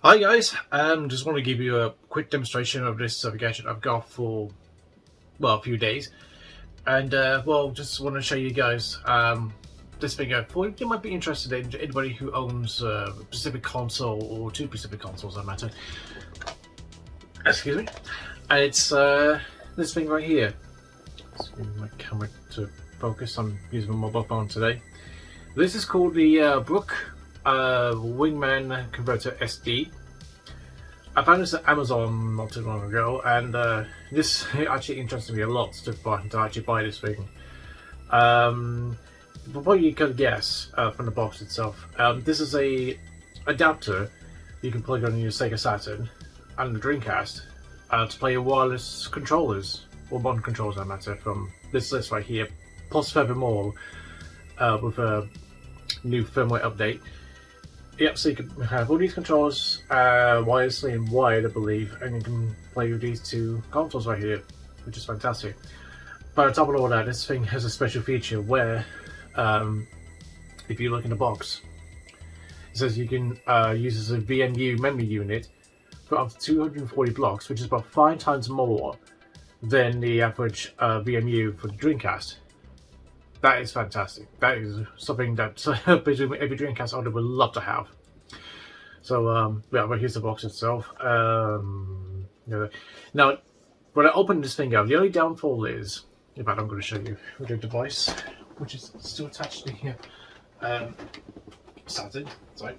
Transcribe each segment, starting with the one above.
Hi guys, just want to give you a quick demonstration of this gadget I've got for, well, a few days. And, just want to show you guys this thing I thought you might be interested in, anybody who owns a specific console or two specific consoles, that matter. Excuse me. And it's this thing right here. Let's get my camera to focus. I'm using my mobile phone today. This is called the Brook Wingman Converter SD. I found this at Amazon not too long ago, and this actually interested me a lot to actually buy this thing. What you can guess from the box itself, this is a adapter you can plug on your Sega Saturn and the Dreamcast to play your wireless controllers, or modern controllers, that matter, from this list right here, plus furthermore with a new firmware update. Yep, so you can have all these controllers wirelessly and wired, I believe, and you can play with these two consoles right here, which is fantastic. But on top of all that, this thing has a special feature where, if you look in the box, it says you can use as a VMU memory unit for up to 240 blocks, which is about 5 times more than the average VMU for the Dreamcast. That is fantastic. That is something that basically every Dreamcast owner would love to have. So, yeah, but here's the box itself. Now, when I open this thing up, the only downfall is, in fact, I'm going to show you with the device, which is still attached to here. Saturn, sorry.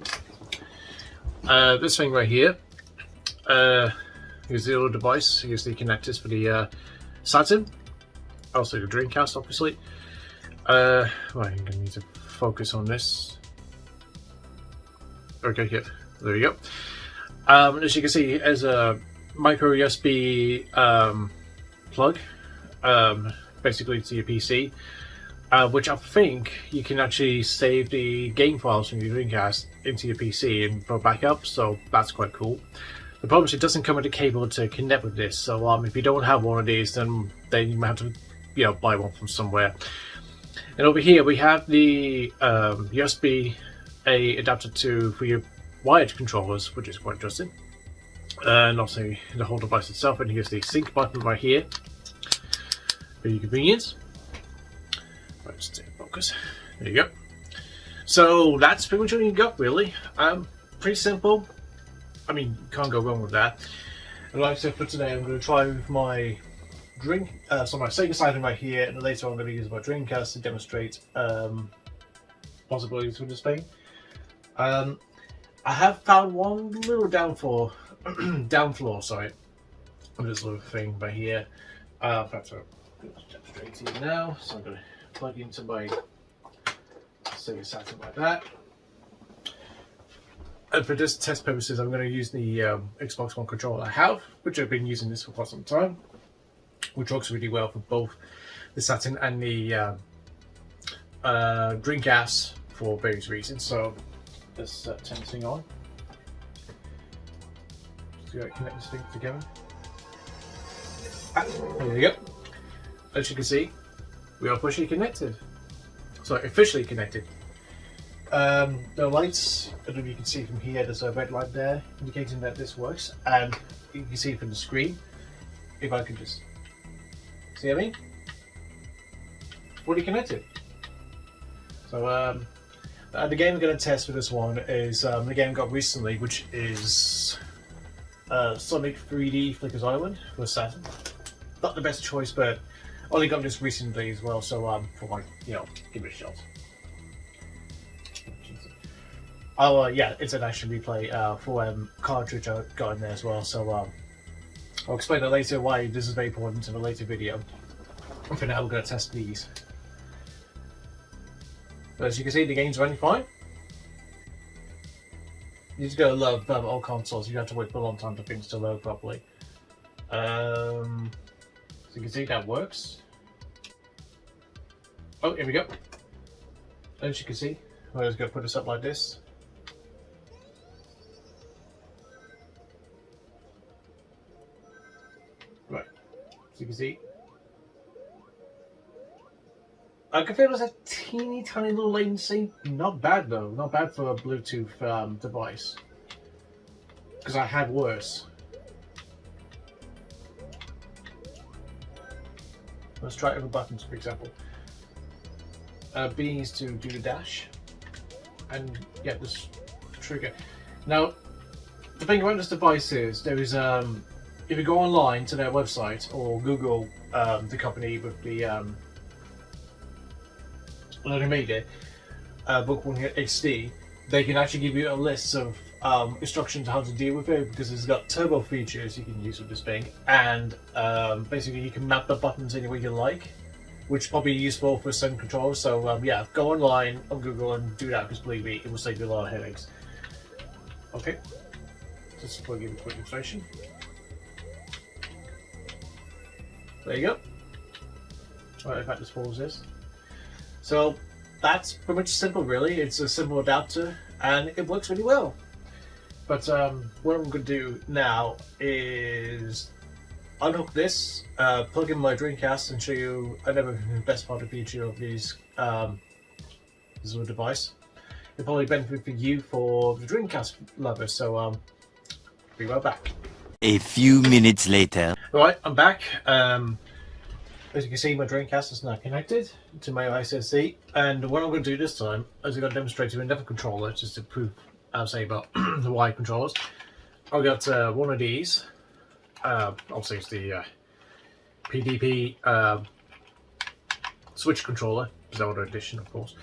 This thing right here. Here's the little device. Here's the connectors for the Saturn. Also the Dreamcast, obviously. Well, I'm going to need to focus on this. Okay, yeah, there you go. As you can see, as a micro USB plug, basically to your PC, which I think you can actually save the game files from your Dreamcast into your PC and for backup, so that's quite cool. The problem is it doesn't come with a cable to connect with this, so if you don't have one of these, then you might have to, buy one from somewhere. And over here we have the USB-A adapter for your wired controllers, which is quite interesting. And also the whole device itself. And here's the sync button right here for your convenience. Right, just take focus. There you go. So that's pretty much what you got, really. Pretty simple. I mean, you can't go wrong with that. And like I said, for today, I'm going to try with my my Sega Saturn right here, and later on I'm going to use my Dreamcast to demonstrate possibilities with this thing. I have found one little downfall, sorry, on this little thing right here. In fact, I'm going to demonstrate to you now. So I'm going to plug into my Sega Saturn like that. And for this test purposes, I'm going to use the Xbox One controller I have, which I've been using this for quite some time, which works really well for both the Saturn and the Dreamcast for various reasons. So let's turn this thing on. Just gotta connect this thing together. There you go. As you can see, we are officially connected. So officially connected. The lights, I don't know if you can see from here, there's a red light there indicating that this works, and you can see from the screen. If I could just see what I mean? Fully connected. So the game I'm going to test for this one is the game I got recently, which is Sonic 3D Flickers Island for Saturn. Not the best choice, but only got this recently as well, so for my, give it a shot. Oh yeah, it's an action replay for cartridge I got in there as well, so I'll explain that later why this is very important in a later video. For now, we're going to test these. But as you can see, the game's running fine. You just gotta love old consoles. You have to wait for a long time for things to load properly. So you can see that works. Oh, here we go. As you can see, I'm just going to put this up like this. Right, so you can see. I can feel there's a teeny tiny little latency. Not bad though, not bad for a Bluetooth device. because I had worse. Let's try other buttons, for example. B is to do the dash, and get this trigger. Now, the thing about this device is there is if you go online to their website or Google the company with the when they made it, Brook Wingman SD, they can actually give you a list of instructions on how to deal with it, because it's got turbo features you can use with this thing, and basically you can map the buttons any way you like, which is probably useful for certain controls. So yeah, go online on Google and do that, because believe me, it will save you a lot of headaches. Okay, just to give you a quick demonstration. There you go. Right, if I just pause this. So that's pretty much simple, really. It's a simple adapter and it works really well. But what I'm going to do now is unhook this, plug in my Dreamcast, and show you another best part of feature of these this little device. It'll probably benefit for you for the Dreamcast lovers. So be right back. A few minutes later. Right, I'm back. As you can see, my Dreamcast is now connected to my SSD, and what I'm going to do this time is I'm going to demonstrate to another controller just to prove, I'll say, about the wired controllers. I've got one of these. Obviously, it's the PDP switch controller, Zelda edition, of course.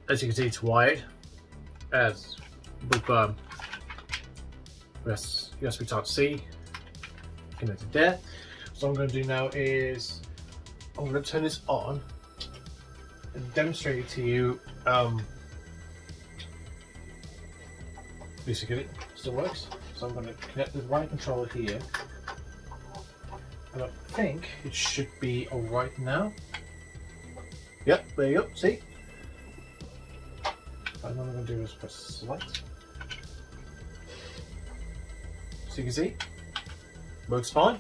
As you can see, it's wired as with USB Type-C connected there. So what I'm going to do now is I'm going to turn this on and demonstrate it to you. Basically, it still works. So I'm going to connect the wired controller here, and I think it should be alright now. Yep, there you go. See? And what I'm going to do is press select. So you can see, works fine.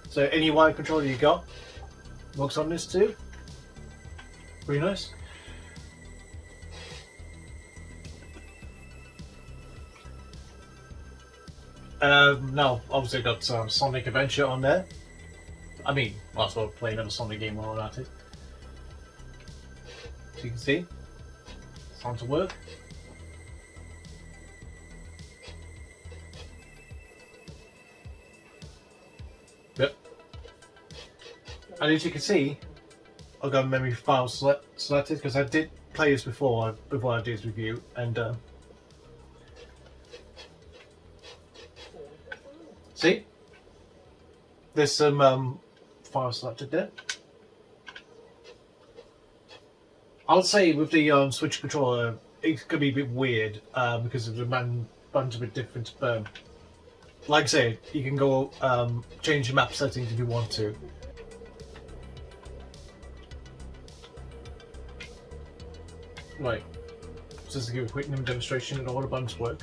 So any wired controller you got works on this too. Pretty nice. Now, obviously, got Sonic Adventure on there. I mean, might as well play another Sonic game while I'm at it. So you can see, it's on to work. Yep. And as you can see, I've got memory file selected because I did play this before I did this review, and see, there's some files selected there. I'll say with the Switch controller, it could be a bit weird because of the buttons a bit different. But like I said, you can go change the map settings if you want to. Right, just to give a quick demonstration of all the buttons work.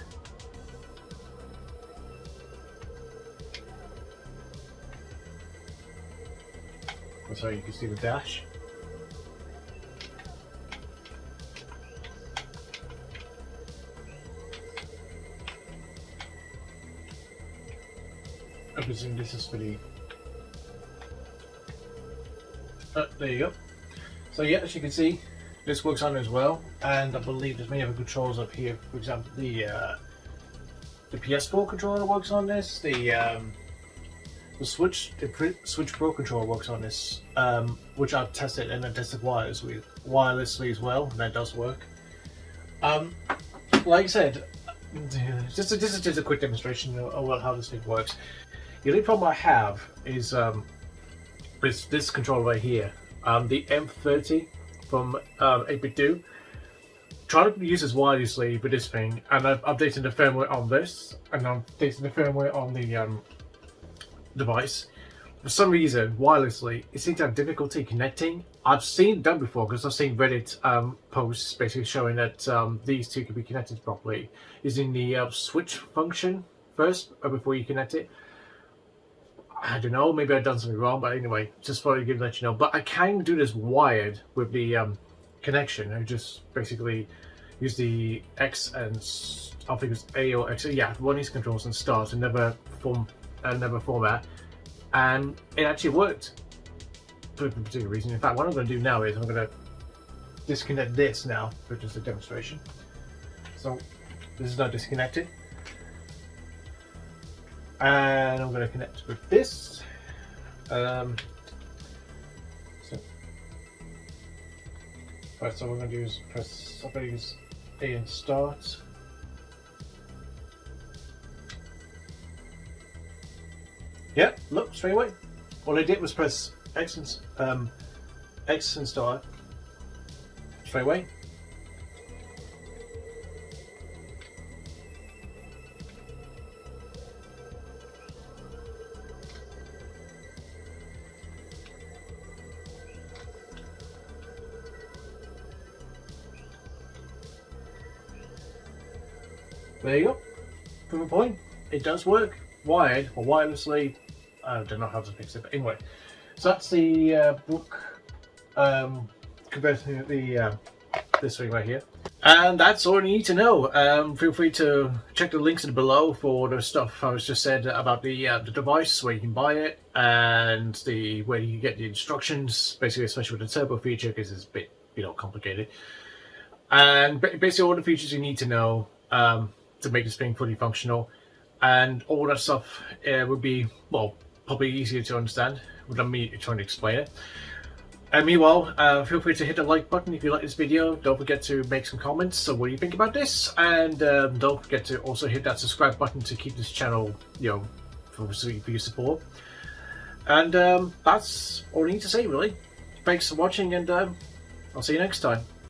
So you can see the dash. I presume this is for the... there you go. So yeah, as you can see, this works on as well, and I believe there's many other controls up here. For example, the PS4 controller works on this. The Switch Pro controller works on this, which I've tested, and I tested wirelessly as well, and that does work. Like I said, this is just a quick demonstration of how this thing works. The only problem I have is this controller right here, the M30 from 8BitDo. Trying to use this wirelessly with this thing, and I've updated the firmware on this, and I'm updating the firmware on the device. For some reason, wirelessly, it seems to have difficulty connecting. I've seen it done before because I've seen Reddit posts basically showing that these two can be connected properly using the switch function first before you connect it. I don't know, maybe I've done something wrong, but anyway, just thought I'd let you know. But I can do this wired with the connection. I just basically use the X and I think it's A or X. Yeah, run these controls and start and never format, and it actually worked for a particular reason. In fact, what I'm going to do now is I'm going to disconnect this now for just a demonstration. So this is now disconnected, and I'm going to connect with this. Right, so what we're going to do is I'm going to use A and start. Yeah, look, straight away. All I did was press X and start. Straight away. There you go. Proof of point. It does work. Wired or wirelessly. I don't know how to fix it, but anyway. So that's the Brook converting the this thing right here. And that's all you need to know. Feel free to check the links below for the stuff I was just said about the device, where you can buy it, and the where you get the instructions, basically, especially with the turbo feature, because it's a bit complicated. And basically all the features you need to know to make this thing fully functional, and all that stuff would be, well, probably easier to understand without me trying to explain it. And meanwhile, feel free to hit the like button if you like this video. Don't forget to make some comments. So what do you think about this? And don't forget to also hit that subscribe button to keep this channel, for your support. And that's all I need to say, really. Thanks for watching, and I'll see you next time.